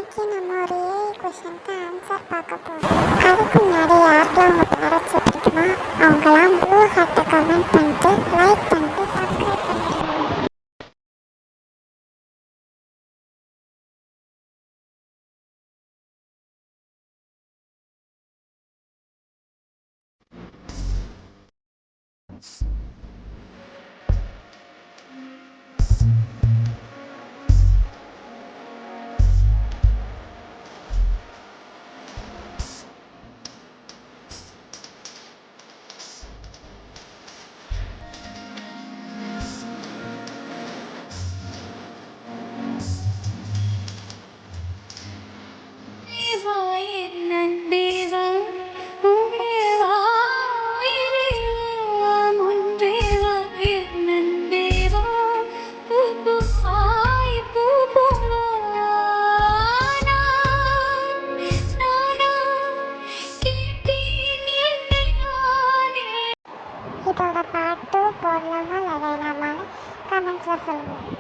இன்னைக்கு நம்ம ஒரு ஏஐ கொஷனுக்கு ஆன்சர் பார்க்க போகிறோம். அதுக்கு முன்னாடி யாருக்கெல்லாம் உங்கள் பேரண்ட்ஸை பிடிக்குமா அவங்களாம் ப்ளூ ஹார்ட்டை கமெண்ட் பண்ணிட்டு லைக் பண்ணிட்டு சப்ஸ்கிரைப் பண்ணிடுங்க. இதோட பாட்டு போடலாமா இல்லை வேணாமான்னு கமெண்ட்ஸில் சொல்லுங்கள்.